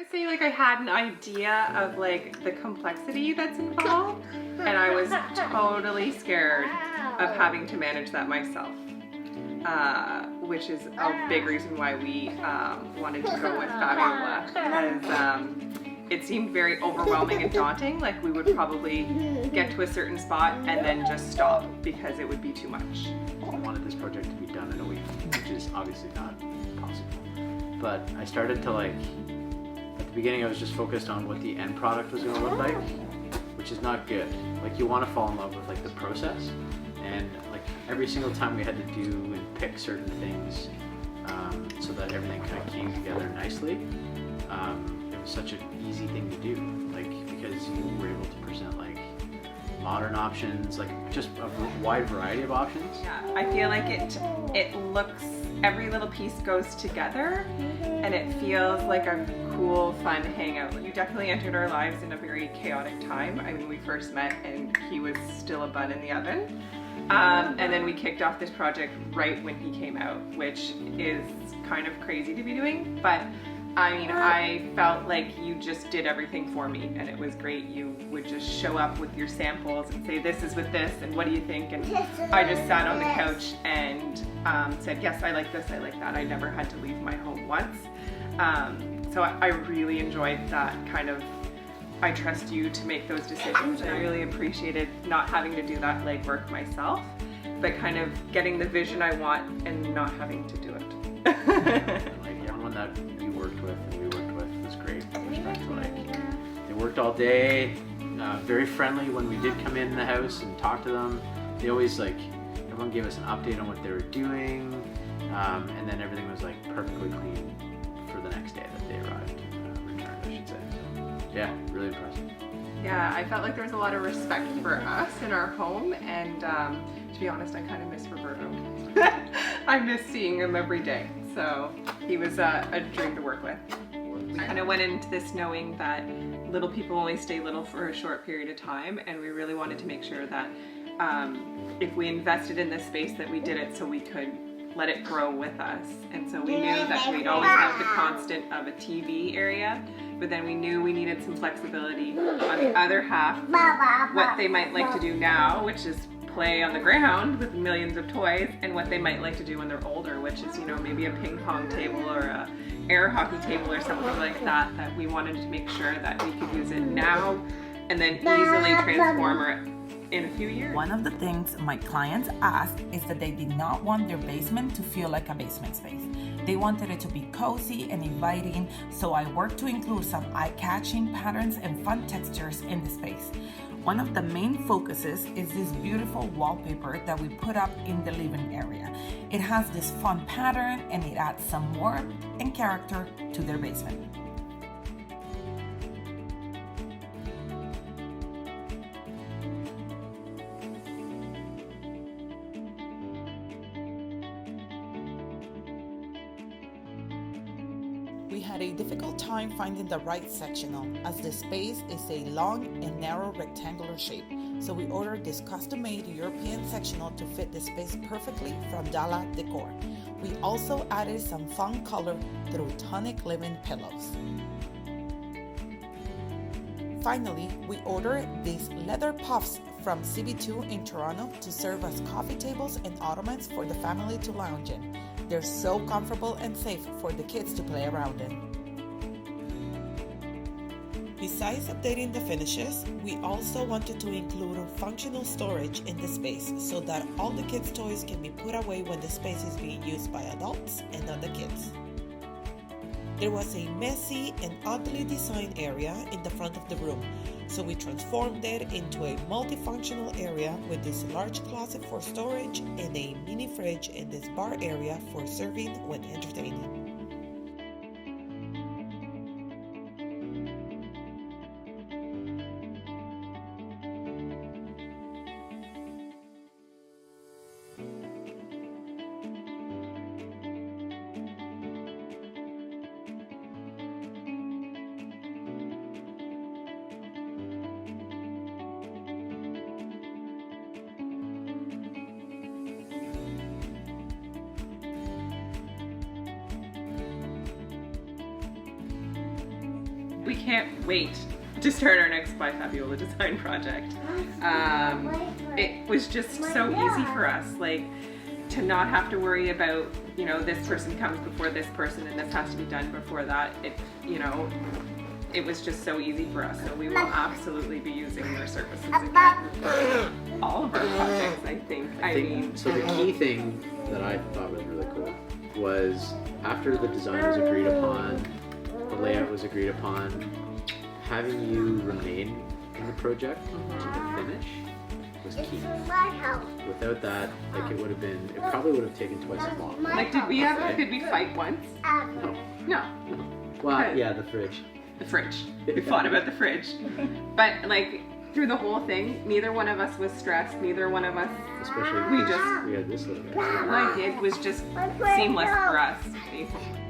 would say like I had an idea of like the complexity that's involved, and I was totally scared of having to manage that myself, which is a big reason why we wanted to go with Fabiola, because it seemed very overwhelming and daunting. Like we would probably get to a certain spot and then just stop because it would be too much. I wanted this project to be done in a week, which is obviously not possible. But I started to like, at the beginning I was just focused on what the end product was going to look like, which is not good. Like you want to fall in love with like the process, and like every single time we had to do and pick certain things so that everything kind of came together nicely. It was such an easy thing to do, like because you were able to present like modern options, like just a wide variety of options. Yeah, I feel like it looks, every little piece goes together and it feels like a cool, fun hangout. You definitely entered our lives in a very chaotic time. I mean, we first met and he was still a bun in the oven. And then we kicked off this project right when he came out, which is kind of crazy to be doing, but I mean, I felt like you just did everything for me and it was great. You would just show up with your samples and say, this is with this and what do you think? And I just sat on the couch and said, yes, I like this, I like that. I never had to leave my home once. So I really enjoyed that kind of, I trust you to make those decisions. I really appreciated not having to do that legwork myself, but kind of getting the vision I want and not having to do it. Like everyone that we worked with was great. With respect to like, they worked all day, very friendly when we did come in the house and talk to them. They always like, everyone gave us an update on what they were doing, and then everything was like perfectly clean for the next day that they arrived, returned I should say. So yeah, really impressive. Yeah, I felt like there was a lot of respect for us in our home, and to be honest, I kind of miss Roberto. I miss seeing him every day, so he was a dream to work with. I kind of went into this knowing that little people only stay little for a short period of time, and we really wanted to make sure that if we invested in this space that we did it so we could let it grow with us. And so we knew that we'd always have the constant of a TV area, but then we knew we needed some flexibility on the other half, what they might like to do now, which is play on the ground with millions of toys, and what they might like to do when they're older, which is, you know, maybe a ping pong table or a air hockey table or something like that, that we wanted to make sure that we could use it now and then easily transform it in a few years. One of the things my clients asked is that they did not want their basement to feel like a basement space. They wanted it to be cozy and inviting, so I worked to include some eye-catching patterns and fun textures in the space. One of the main focuses is this beautiful wallpaper that we put up in the living area. It has this fun pattern and it adds some warmth and character to their basement. We had a difficult time finding the right sectional, as the space is a long and narrow rectangular shape, so we ordered this custom-made European sectional to fit the space perfectly from Dala Decor. We also added some fun color through tonic living pillows. Finally, we ordered these leather puffs from CB2 in Toronto to serve as coffee tables and ottomans for the family to lounge in. They're so comfortable and safe for the kids to play around in. Besides updating the finishes, we also wanted to include functional storage in the space so that all the kids' toys can be put away when the space is being used by adults and other kids. There was a messy and oddly designed area in the front of the room, so we transformed it into a multifunctional area with this large closet for storage and a mini fridge in this bar area for serving when entertaining. we can't wait to start our next By Fabiola design project. It was just so easy for us, like, to not have to worry about, you know, this person comes before this person and this has to be done before that. It, you know, it was just so easy for us. So we will absolutely be using their services again for all of our projects, I think. I mean, so the key thing that I thought was really cool was after the design was agreed upon, the layout was agreed upon, having you remain in the project to the finish was key. Without that, like, it probably would have taken twice as long. like, did we fight once? No. No. Well, yeah, the fridge. The fridge. We fought about the fridge. But like, through the whole thing, neither one of us was stressed. Neither one of us, Especially we because just, we had this little guy. like, it was just seamless for us, basically.